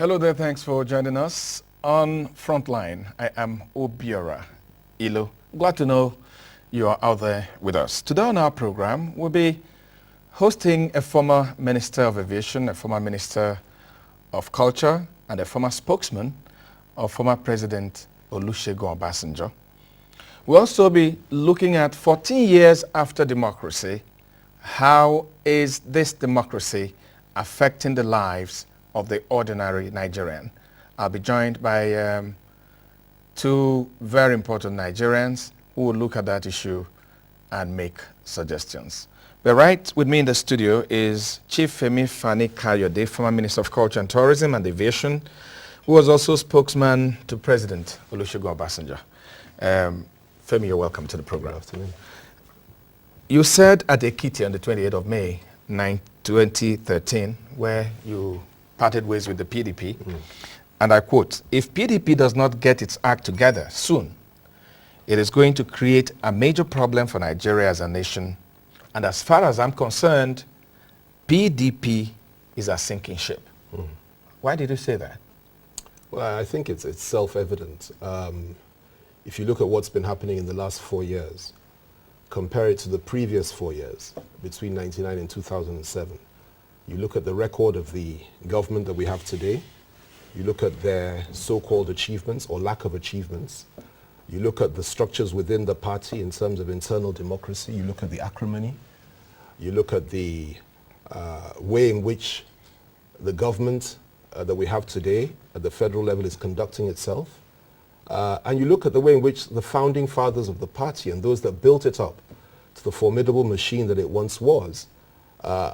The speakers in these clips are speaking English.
Hello there, thanks for joining us. On Frontline, I am Obiora Ilo. Glad to know you are out there with us. Today on our program, we'll be hosting a former Minister of Aviation, a former Minister of Culture, and a former spokesman of former President Olusegun Obasanjo. We'll also be looking at 14 years after democracy. How is this democracy affecting the lives of the ordinary Nigerian? I'll be joined by two very important Nigerians who will look at that issue and make suggestions. But right with me in the studio is Chief Femi Fani Kayode, former Minister of Culture and Tourism and Aviation, who was also spokesman to President Olusegun Obasanjo. Femi, you're welcome to the program. Good afternoon. You said at Ekiti on the 28th of May, 2013, where you parted ways with the PDP, and I quote, "If PDP does not get its act together soon, it is going to create a major problem for Nigeria as a nation. And as far as I'm concerned, PDP is a sinking ship." Why did you say that? Well, I think it's self-evident. If you look at what's been happening in the last 4 years, compare it to the previous 4 years, between 1999 and 2007, you look at the record of the government that we have today, you look at their so-called achievements or lack of achievements, you look at the structures within the party in terms of internal democracy, you look at the acrimony, you look at the way in which the government that we have today at the federal level is conducting itself, and you look at the way in which the founding fathers of the party and those that built it up to the formidable machine that it once was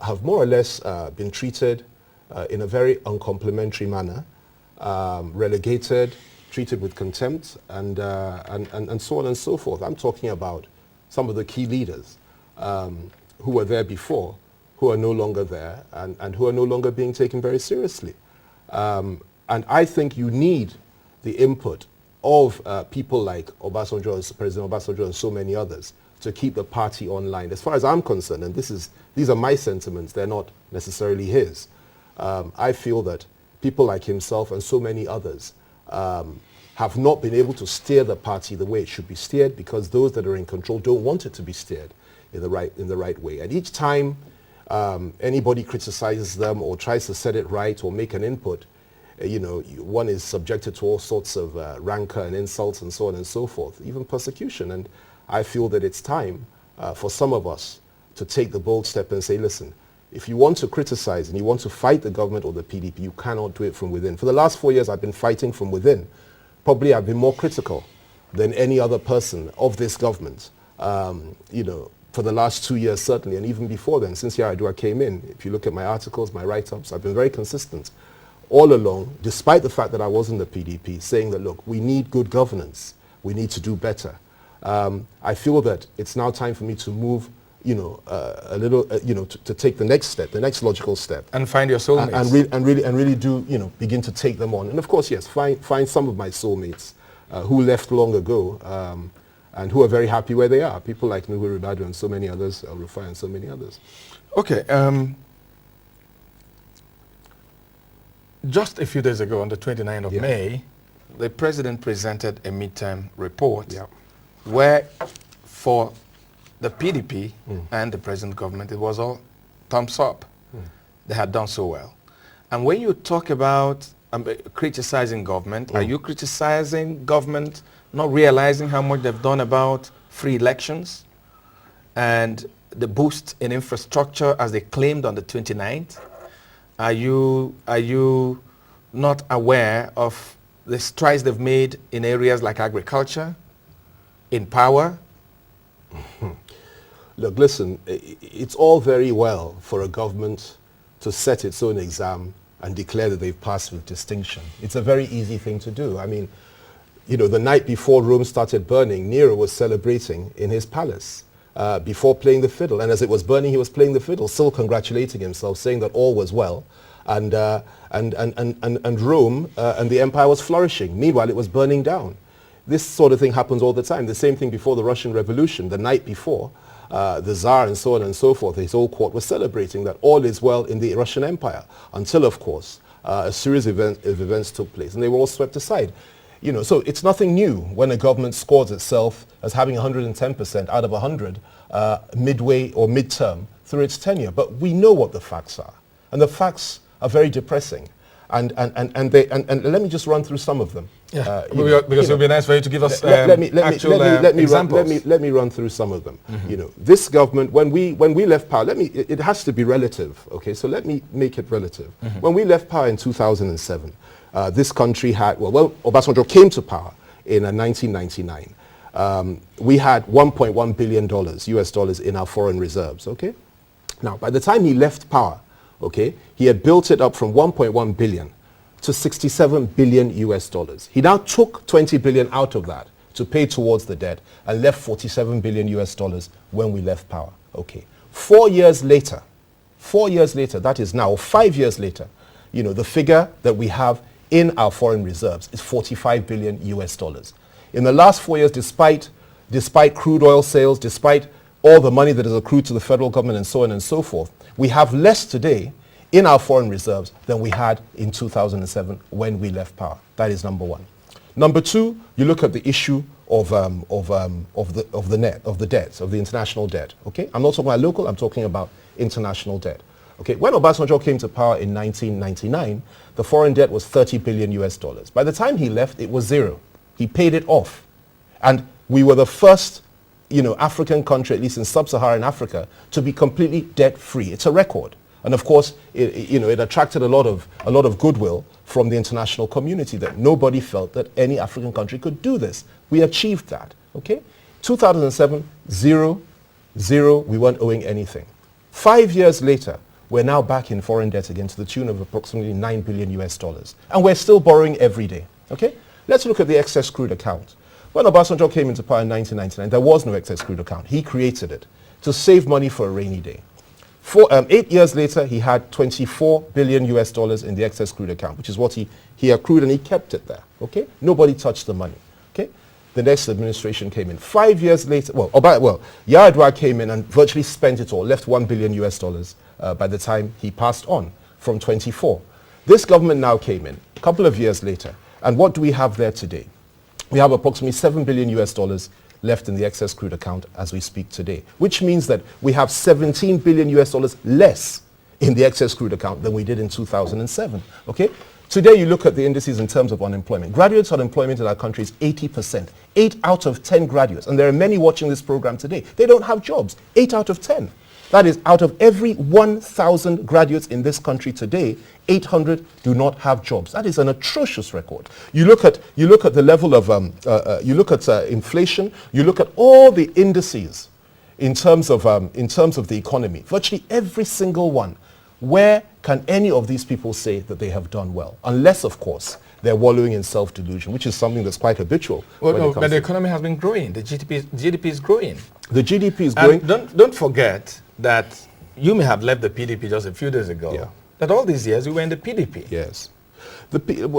have more or less been treated in a very uncomplimentary manner, relegated, treated with contempt, and so on and so forth. I'm talking about some of the key leaders who were there before, who are no longer there, and who are no longer being taken very seriously. And I think you need the input of people like Obasanjo, President Obasanjo, and so many others to keep the party online. As far as I'm concerned, and these are my sentiments, they're not necessarily his, I feel that people like himself and so many others have not been able to steer the party the way it should be steered, because those that are in control don't want it to be steered in the right way. And each time anybody criticizes them or tries to set it right or make an input, one is subjected to all sorts of rancor and insults and so on and so forth, even persecution. And I feel that it's time for some of us to take the bold step and say, listen, if you want to criticize and you want to fight the government or the PDP, you cannot do it from within. For the last 4 years, I've been fighting from within. Probably I've been more critical than any other person of this government, for the last 2 years, certainly, and even before then, since Yaradua came in. If you look at my articles, my write-ups, I've been very consistent all along, despite the fact that I was in the PDP, saying that, look, we need good governance. We need to do better. I feel that it's now time for me to move, a little, to take the next step, the next logical step. And find your soulmates. And really do, begin to take them on. And of course, yes, find some of my soulmates who left long ago and who are very happy where they are. People like Nuhu Ribadu and so many others, Rufai and so many others. Okay. Just a few days ago, on the 29th of May, the president presented a midterm report where for the PDP and the present government, it was all thumbs up. They had done so well. And when you talk about criticizing government, are you criticizing government not realizing how much they've done about free elections and the boost in infrastructure as they claimed on the 29th? Are you not aware of the strides they've made in areas like agriculture, in power? Look, listen, it's all very well for a government to set its own exam and declare that they've passed with distinction. It's a very easy thing to do. I mean, the night before Rome started burning, Nero was celebrating in his palace before playing the fiddle. And as it was burning, he was playing the fiddle, still congratulating himself, saying that all was well. And Rome and the empire was flourishing. Meanwhile, it was burning down. This sort of thing happens all the time. The same thing before the Russian Revolution. The night before, the Tsar and so on and so forth, his whole court was celebrating that all is well in the Russian Empire, until, of course, a series of events took place, and they were all swept aside. You know, so it's nothing new when a government scores itself as having 110% out of 100 midway or midterm through its tenure. But we know what the facts are, and the facts are very depressing. And let me just run through some of them. Yeah, because it would be nice for you to give us examples. Let me run through some of them. You know, this government, when we left power, it has to be relative. Okay, so let me make it relative. When we left power in 2007, this country had Obasanjo came to power in 1999. We had $1.1 billion US dollars in our foreign reserves. Okay, now by the time he left power, okay, he had built it up from 1.1 billion to 67 billion US dollars. He now took 20 billion out of that to pay towards the debt and left 47 billion US dollars when we left power. Okay. 4 years later, that is now 5 years later, you know, the figure that we have in our foreign reserves is 45 billion US dollars. In the last 4 years, despite crude oil sales, despite all the money that has accrued to the federal government and so on and so forth, we have less today in our foreign reserves than we had in 2007 when we left power. That is number one. Number two, you look at the issue of the debt, of the international debt. Okay, I'm not talking about local. I'm talking about international debt. Okay, when Obasanjo came to power in 1999, the foreign debt was 30 billion US dollars. By the time he left, it was zero. He paid it off, and we were the first, you know, African country, at least in sub-Saharan Africa, to be completely debt-free. It's a record. And of course, it attracted a lot of goodwill from the international community that nobody felt that any African country could do this. We achieved that, okay? 2007, zero, we weren't owing anything. 5 years later, we're now back in foreign debt again to the tune of approximately 9 billion US dollars. And we're still borrowing every day, okay? Let's look at the excess crude account. When Obasanjo came into power in 1999, there was no excess crude account. He created it to save money for a rainy day. 8 years later, he had 24 billion US dollars in the excess crude account, which is what he accrued, and he kept it there, okay? Nobody touched the money, okay? The next administration came in. 5 years later, Yar'Adua came in and virtually spent it all, left 1 billion US dollars by the time he passed on from 24. This government now came in a couple of years later, and what do we have there today? We have approximately 7 billion US dollars left in the excess crude account as we speak today, which means that we have 17 billion US dollars less in the excess crude account than we did in 2007, okay? Today you look at the indices in terms of unemployment. Graduates unemployment in our country is 80%. 8 out of 10 graduates, and there are many watching this program today, they don't have jobs. 8 out of 10. That is, out of every 1,000 graduates in this country today, 800 do not have jobs. That is an atrocious record. You look at the level of, inflation. You look at all the indices in terms of the economy. Virtually every single one. Where can any of these people say that they have done well? Unless, of course, they're wallowing in self-delusion, which is something that's quite habitual. Well, but the economy has been growing. The GDP is growing. The GDP is growing. And don't forget that you may have left the PDP just a few days ago. Yeah. That all these years we were in the PDP. Yes.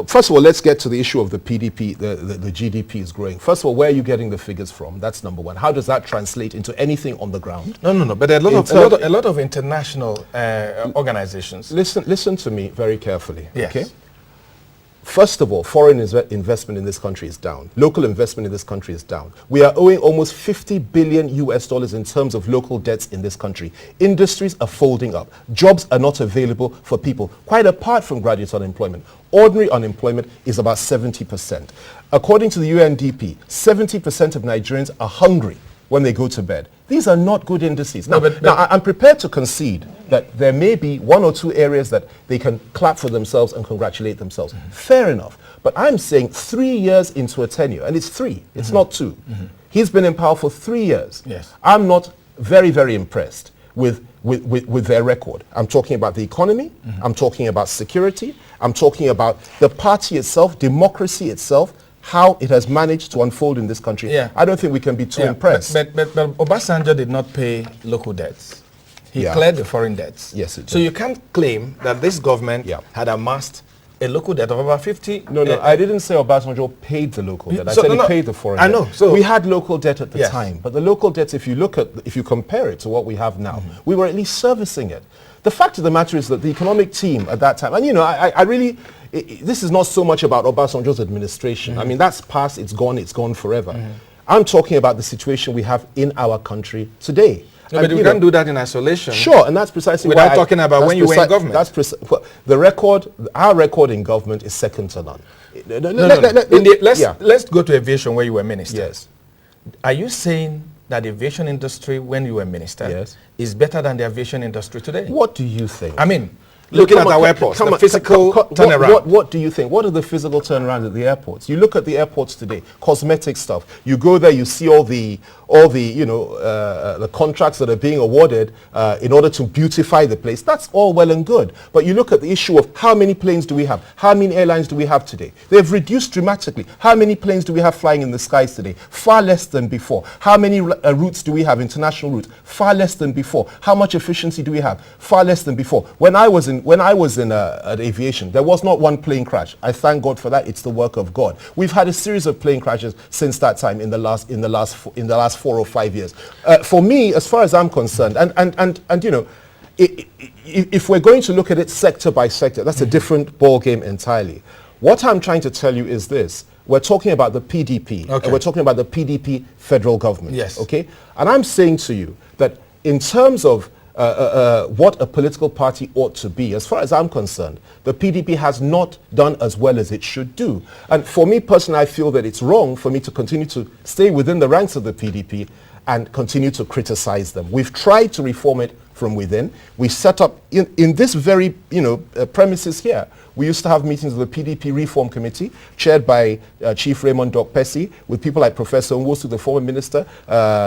First of all, let's get to the issue of the PDP, the GDP is growing. First of all, where are you getting the figures from? That's number one. How does that translate into anything on the ground? No. But there are a lot of international organizations. Listen to me very carefully. Yes. Okay? First of all, foreign investment in this country is down. Local investment in this country is down. We are owing almost 50 billion US dollars in terms of local debts in this country. Industries are folding up. Jobs are not available for people, quite apart from graduate unemployment. Ordinary unemployment is about 70%. According to the UNDP, 70% of Nigerians are hungry when they go to bed. These are not good indices. Now, I'm prepared to concede that there may be one or two areas that they can clap for themselves and congratulate themselves. Mm-hmm. Fair enough. But I'm saying 3 years into a tenure, and it's 3, it's not 2. Mm-hmm. He's been in power for 3 years. Yes. I'm not very, very impressed with their record. I'm talking about the economy. Mm-hmm. I'm talking about security. I'm talking about the party itself, democracy itself, how it has managed to unfold in this country. Yeah. I don't think we can be too impressed. But Obasanjo did not pay local debts. He cleared the foreign debts. Yes, it did. So you can't claim that this government had amassed a local debt of about 50. No, I didn't say Obasanjo paid the local debt. I said he paid the foreign debt. I know. So we had local debt at the time, but the local debt, if you compare it to what we have now, we were at least servicing it. The fact of the matter is that the economic team at that time, and I really, this is not so much about Obasanjo's administration. I mean, that's past, it's gone forever. I'm talking about the situation we have in our country today. No, but you can't do that in isolation. Sure, and that's precisely without talking about when you were in government. That's our record in government is second to none. Let's go to aviation where you were minister. Yes. Are you saying that the aviation industry when you were minister is better than the aviation industry today? What do you think? I mean, looking at our airports, the physical turnaround. What do you think? What are the physical turnaround at the airports? You look at the airports today, cosmetic stuff. You go there, you see all the contracts that are being awarded in order to beautify the place. That's all well and good. But you look at the issue of how many planes do we have? How many airlines do we have today? They've reduced dramatically. How many planes do we have flying in the skies today? Far less than before. How many routes do we have, international routes? Far less than before. How much efficiency do we have? Far less than before. When I was in aviation, there was not one plane crash. I thank God for that. It's the work of God. We've had a series of plane crashes since that time in the last 4 or 5 years. For me, as far as I'm concerned, and if we're going to look at it sector by sector, that's a different ball game entirely. What I'm trying to tell you is this. We're talking about the PDP. And we're talking about the PDP federal government. Yes. Okay? And I'm saying to you that in terms of what a political party ought to be, as far as I'm concerned, the PDP has not done as well as it should do. And for me personally, I feel that it's wrong for me to continue to stay within the ranks of the PDP and continue to criticize them. We've tried to reform it from within. We set up, in this very premises here, we used to have meetings of the PDP Reform Committee, chaired by Chief Raymond Dokpesi, with people like Professor Nwosu, the former minister,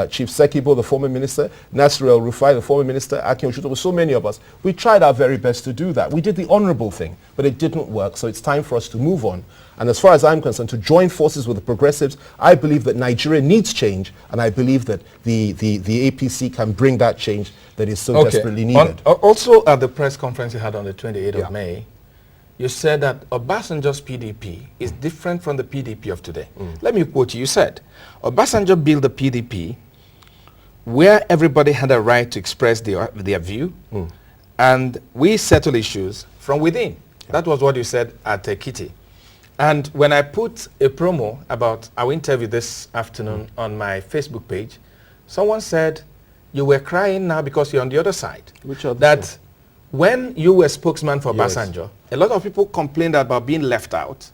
Chief Sekibo, the former minister, Nasir El-Rufai, the former minister, Akin Oshuto, so many of us. We tried our very best to do that. We did the honorable thing, but it didn't work, so it's time for us to move on. And as far as I'm concerned, to join forces with the progressives, I believe that Nigeria needs change, and I believe that the APC can bring that change that is so desperately needed. Also, at the press conference you had on the 28th of May, you said that Obasanjo's PDP is different from the PDP of today. Let me quote you. You said, Obasanjo built the PDP where everybody had a right to express their view, and we settle issues from within. That was what you said at Ekiti. And when I put a promo about our interview this afternoon on my Facebook page, someone said, you were crying now because you're on the other side. Which other that side? When you were spokesman for Obasanjo, a lot of people complained about being left out,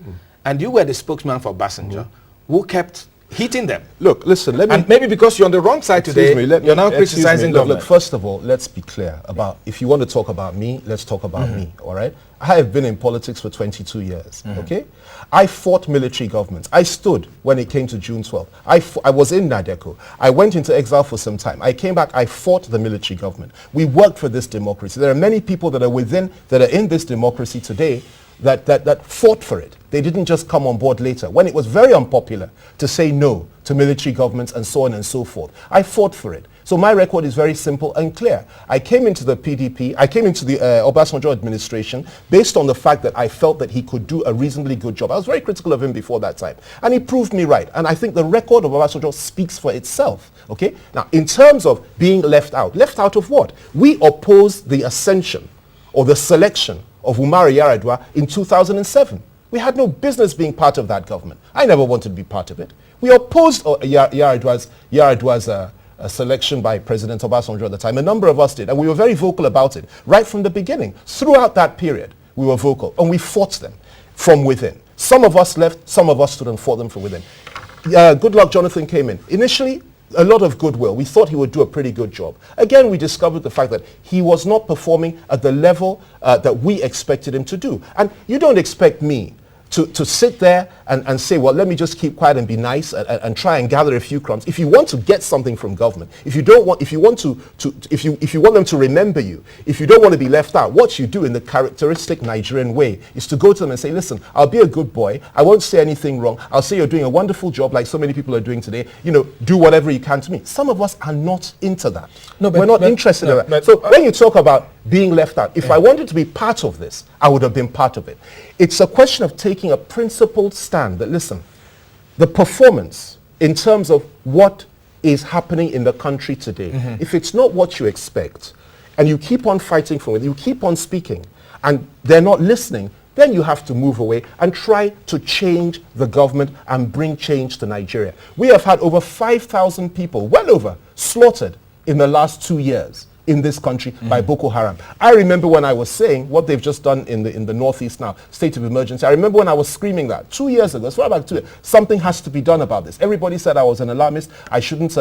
and you were the spokesman for Obasanjo, who kept hitting them. Look, listen, let me... And maybe because you're on the wrong side today, you're now criticizing government. Look, first of all, let's be clear about, if you want to talk about me, let's talk about me, all right? I have been in politics for 22 years, okay? I fought military governments. I stood when it came to June 12th. I was in Nadeco. I went into exile for some time. I came back, I fought the military government. We worked for this democracy. There are many people that are in this democracy today that fought for it. They didn't just come on board later. When it was very unpopular to say no to military governments and so on and so forth, I fought for it. So my record is very simple and clear. I came into the PDP, I came into the Obasanjo administration based on the fact that I felt that he could do a reasonably good job. I was very critical of him before that time, and he proved me right. And I think the record of Obasanjo speaks for itself. Okay? Now, in terms of being left out of what? We opposed the ascension or the selection of Umaru Yar'Adua in 2007. We had no business being part of that government. I never wanted to be part of it. We opposed Yar'Adua's selection by President Obasanjo at the time. A number of us did, and we were very vocal about it right from the beginning. Throughout that period, we were vocal, and we fought them from within. Some of us left, some of us stood and fought them from within. Goodluck Jonathan came in. Initially, a lot of goodwill. We thought he would do a pretty good job. Again, we discovered the fact that he was not performing at the level that we expected him to do. And you don't expect me to sit there and say, well, let me just keep quiet and be nice and try and gather a few crumbs. If you want to get something from government, if you want them to remember you, if you don't want to be left out, what you do in the characteristic Nigerian way is to go to them and say, listen, I'll be a good boy. I won't say anything wrong. I'll say you're doing a wonderful job like so many people are doing today. Do whatever you can to me. Some of us are not into that. We're not interested in that. So when you talk about being left out. If I wanted to be part of this, I would have been part of it. It's a question of taking a principled stand that, listen, the performance in terms of what is happening in the country today, if it's not what you expect, and you keep on fighting for it, you keep on speaking, and they're not listening, then you have to move away and try to change the government and bring change to Nigeria. We have had over 5,000 people, well over, slaughtered in the last 2 years in this country by Boko Haram. I remember when I was saying what they've just done in the Northeast now, state of emergency. I remember when I was screaming that 2 years ago, so about 2 years, something has to be done about this. Everybody said I was an alarmist. I shouldn't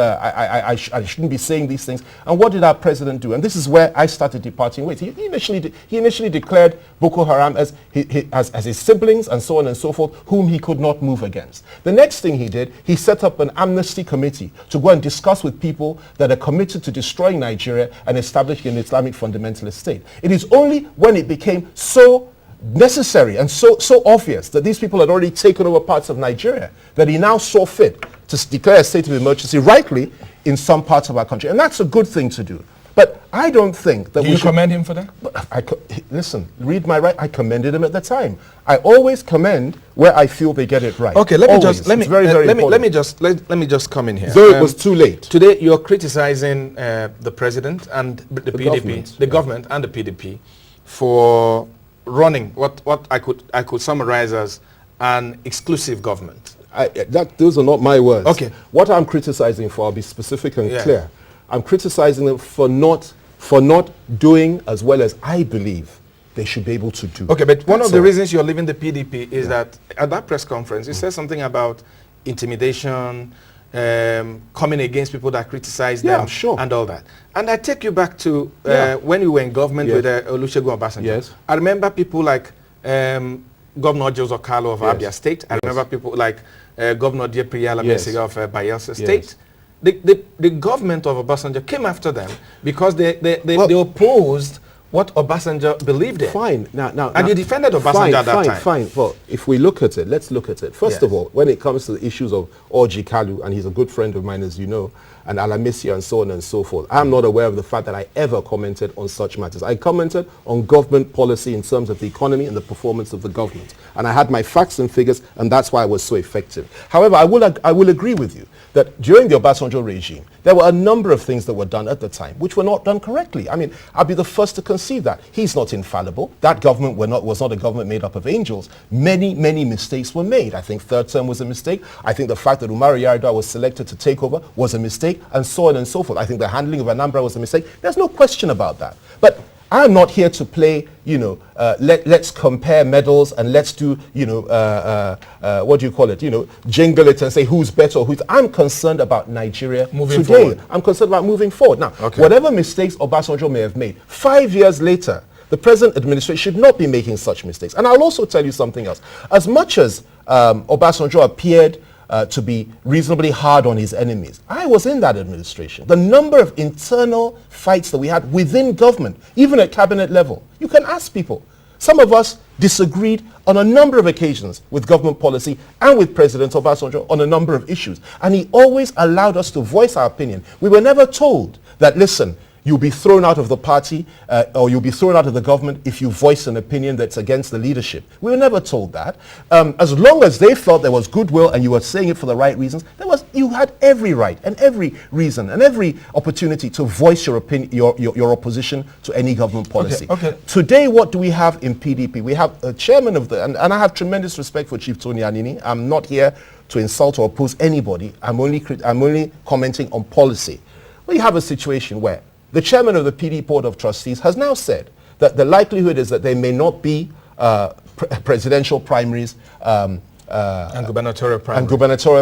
be saying these things. And what did our president do? And this is where I started departing ways. He initially declared Boko Haram as his siblings and so on and so forth, whom he could not move against. The next thing he did, he set up an amnesty committee to go and discuss with people that are committed to destroying Nigeria and establishing an Islamic fundamentalist state. It is only when it became so necessary and so obvious that these people had already taken over parts of Nigeria that he now saw fit to declare a state of emergency, rightly, in some parts of our country. And that's a good thing to do. But I don't think that we should commend him for that? Listen, read my right. I commended him at the time. I always commend where I feel they get it right. Okay, let me just come in here. Though it was too late. Today you're criticizing the president and the PDP, the government and the PDP for running what I could summarize as an exclusive government. Those are not my words. Okay. What I'm criticizing for, I'll be specific and clear. I'm criticizing them for not doing as well as I believe they should be able to do. Okay, but one of the reasons you're leaving the PDP is that at that press conference, you said something about intimidation, coming against people that criticize them, and all that. And I take you back to when you were in government with Olusegun Obasanjo. Yes. I remember people like Governor Joseph Carlo of Abia State. I remember people like Governor Diepri Mesega of Bayelsa State. The government of Obasanjo came after them because they opposed what Obasanjo believed in. Fine. And you defended Obasanjo at that time. Fine. Well, if we look at it, let's look at it. First of all, when it comes to the issues of Orji Kalu, and he's a good friend of mine, as you know, and Alamisia and so on and so forth, I'm not aware of the fact that I ever commented on such matters. I commented on government policy in terms of the economy and the performance of the government. And I had my facts and figures, and that's why I was so effective. However, I will agree with you that during the Obasanjo regime, there were a number of things that were done at the time which were not done correctly. I mean, I'll be the first to concede that. He's not infallible. That government was not a government made up of angels. Many mistakes were made. I think third term was a mistake. I think the fact that Umaru Yar'Adua was selected to take over was a mistake, and so on and so forth. I think the handling of Anambra was a mistake. There's no question about that. But I'm not here to play, let's compare medals and let's do, what do you call it, jingle it and say who's better or who's... I'm concerned about Nigeria moving today. Forward. I'm concerned about moving forward. Now, whatever mistakes Obasanjo may have made, 5 years later, the present administration should not be making such mistakes. And I'll also tell you something else. As much as Obasanjo appeared to be reasonably hard on his enemies, I was in that administration. The number of internal fights that we had within government, even at cabinet level, you can ask people. Some of us disagreed on a number of occasions with government policy and with President Obasanjo on a number of issues. And he always allowed us to voice our opinion. We were never told that, listen, you'll be thrown out of the party or you'll be thrown out of the government if you voice an opinion that's against the leadership. We were never told that. As long as they felt there was goodwill and you were saying it for the right reasons, you had every right and every reason and every opportunity to voice your opinion, your opposition to any government policy. Today, what do we have in PDP? We have a chairman of the, and I have tremendous respect for Chief Tony Anini. I'm not here to insult or oppose anybody. I'm only commenting on policy. We have a situation where the chairman of the PD Board of Trustees has now said that the likelihood is that there may not be presidential primaries and gubernatorial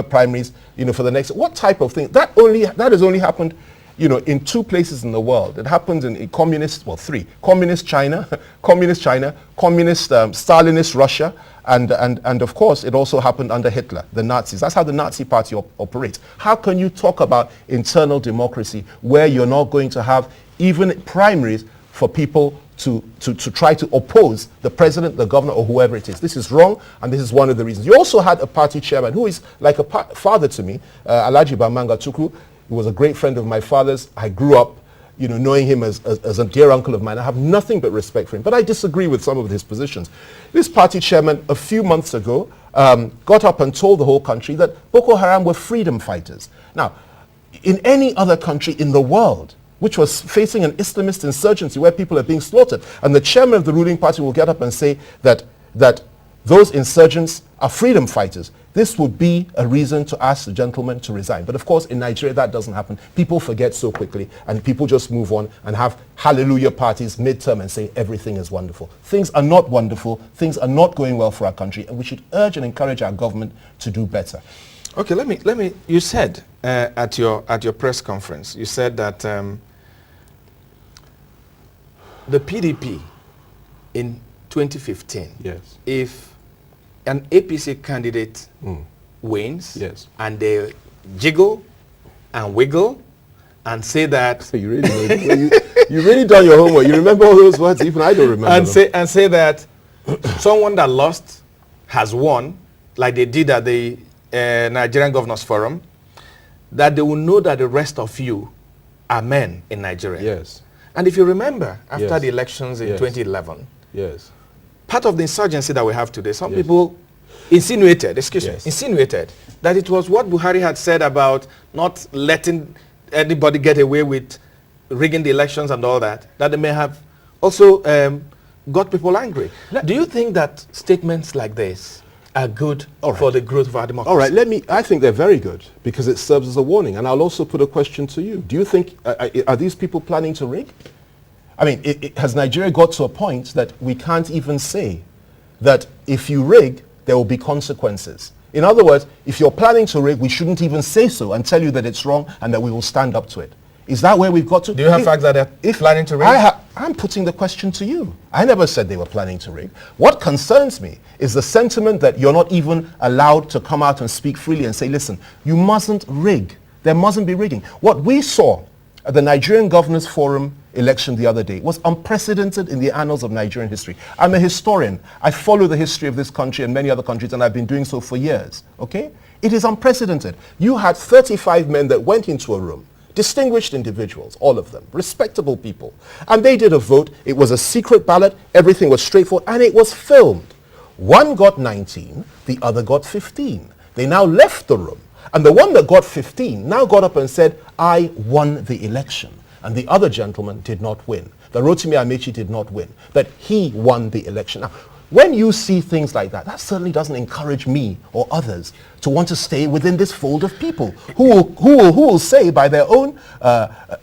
primaries, for the next. What type of thing? That has only happened, in 2 places in the world. It happens in 3: communist China, communist Stalinist Russia, and of course it also happened under Hitler, the Nazis. That's how the Nazi party operates. How can you talk about internal democracy where you're not going to have even primaries for people to try to oppose the president, the governor, or whoever it is? This is wrong, and this is one of the reasons. You also had a party chairman who is like a father to me, Alhaji Bamanga Tuku. He was a great friend of my father's. I grew up knowing him as a dear uncle of mine. I have nothing but respect for him, but I disagree with some of his positions. This party chairman, a few months ago, got up and told the whole country that Boko Haram were freedom fighters. Now, in any other country in the world which was facing an Islamist insurgency where people are being slaughtered, and the chairman of the ruling party will get up and say that those insurgents are freedom fighters, this would be a reason to ask the gentleman to resign. But of course, in Nigeria, that doesn't happen. People forget so quickly, and people just move on and have hallelujah parties midterm and say everything is wonderful. Things are not wonderful. Things are not going well for our country, and we should urge and encourage our government to do better. Okay, let me. You said at your press conference, you said that the PDP in 2015, yes, if an APC candidate wins, yes, and they jiggle and wiggle and say that you really done your homework. You remember all those words? Even I don't remember. And say that someone that lost has won, like they did at the Nigerian Governors Forum, that they will know that the rest of you are men in Nigeria. Yes. And if you remember, after Yes. the elections in Yes. 2011, Yes. part of the insurgency that we have today, some Yes. people insinuated Yes. that it was what Buhari had said about not letting anybody get away with rigging the elections and all that, that they may have also got people angry. Do you think that statements like this are good for the growth of our democracy? All right, I think they're very good because it serves as a warning. And I'll also put a question to you. Do you think, are these people planning to rig? I mean, has Nigeria got to a point that we can't even say that if you rig, there will be consequences? In other words, if you're planning to rig, we shouldn't even say so and tell you that it's wrong and that we will stand up to it. Is that where we've got to? Do you have facts that they're planning to rig? I'm putting the question to you. I never said they were planning to rig. What concerns me is the sentiment that you're not even allowed to come out and speak freely and say, listen, you mustn't rig. There mustn't be rigging. What we saw at the Nigerian Governors Forum election the other day was unprecedented in the annals of Nigerian history. I'm a historian. I follow the history of this country and many other countries, and I've been doing so for years, okay? It is unprecedented. You had 35 men that went into a room, distinguished individuals, all of them, respectable people. And they did a vote. It was a secret ballot. Everything was straightforward, and it was filmed. One got 19, the other got 15. They now left the room. And the one that got 15 now got up and said, I won the election. And the other gentleman did not win. The Rotimi Amechi did not win. That he won the election. Now, when you see things like that, that certainly doesn't encourage me or others to want to stay within this fold of people who will say by their own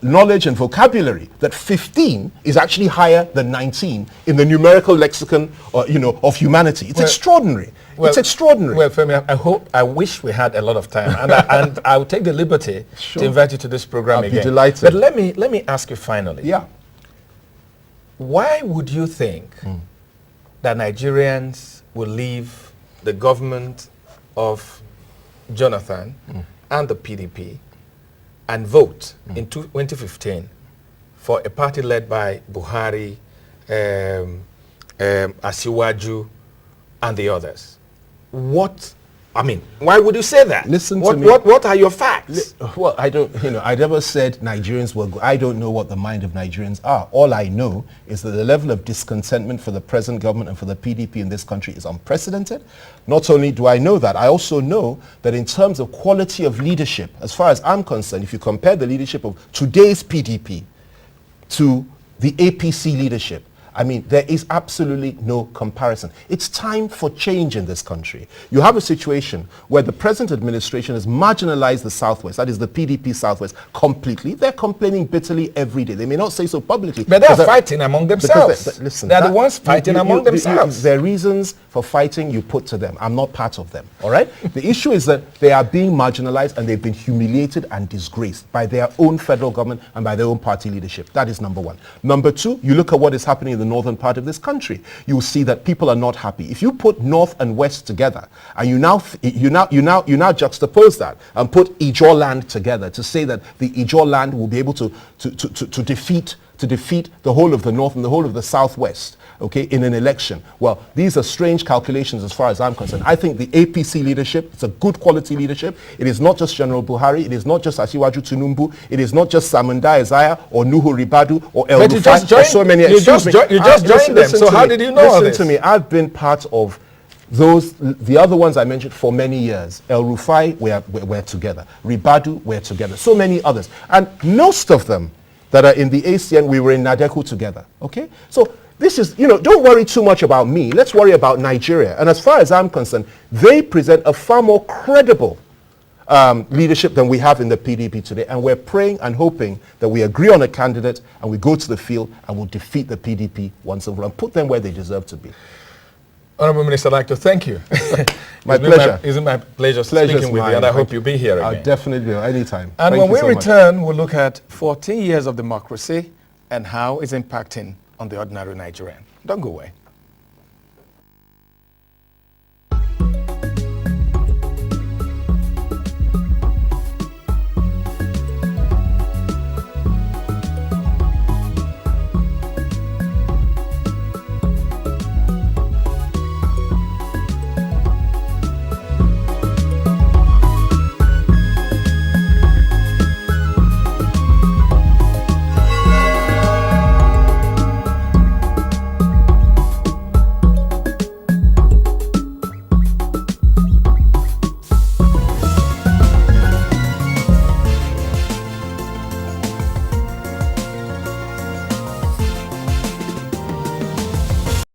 knowledge and vocabulary that 15 is actually higher than 19 in the numerical lexicon of humanity. It's extraordinary. It's extraordinary. Well, Femi, I wish we had a lot of time, and I would take the liberty to invite you to this program I'll again. be delighted. But let me ask you finally. Yeah. Why would you think that Nigerians will leave the government of Jonathan and the PDP and vote in 2015 for a party led by Buhari, Asiwaju, and the others? Why would you say that? Listen to me. What are your facts? Well, I never said Nigerians were, I don't know what the mind of Nigerians are. All I know is that the level of discontentment for the present government and for the PDP in this country is unprecedented. Not only do I know that, I also know that in terms of quality of leadership, as far as I'm concerned, if you compare the leadership of today's PDP to the APC leadership, I mean, there is absolutely no comparison. It's time for change in this country. You have a situation where the present administration has marginalized the Southwest, that is the PDP Southwest, completely. They're complaining bitterly every day. They may not say so publicly. But they're fighting among themselves. Listen, they're the ones fighting among themselves. Their reasons for fighting you put to them. I'm not part of them, all right? The issue is that they are being marginalized and they've been humiliated and disgraced by their own federal government and by their own party leadership. That is number one. Number two, you look at what is happening in the northern part of this country. You will see that people are not happy. If you put north and west together and you now juxtapose that and put Ijaw land together to say that the Ijaw land will be able to to defeat the whole of the North and the whole of the Southwest, okay, in an election. Well, these are strange calculations as far as I'm concerned. I think the APC leadership, it's a good quality leadership. It is not just General Buhari, it is not just Asiwaju Tinubu, it is not just Samanda Isaiah or Nuhu Ribadu or El Rufai. There's so many. You just joined them, so how did you know all this? Listen to me, I've been part of the other ones I mentioned for many years. El Rufai, we're together. Ribadu, we're together. So many others. And most of them that are in the ACN, we were in Nadeku together. Okay? So this is, don't worry too much about me. Let's worry about Nigeria. And as far as I'm concerned, they present a far more credible leadership than we have in the PDP today. And we're praying and hoping that we agree on a candidate and we go to the field and we'll defeat the PDP once and for all and put them where they deserve to be. Honorable Minister, I'd like to thank you. My pleasure. It's my pleasure speaking with you, and I hope you'll be here again. I'll definitely be anytime. And when we return, we'll look at 14 years of democracy and how it's impacting on the ordinary Nigerian. Don't go away.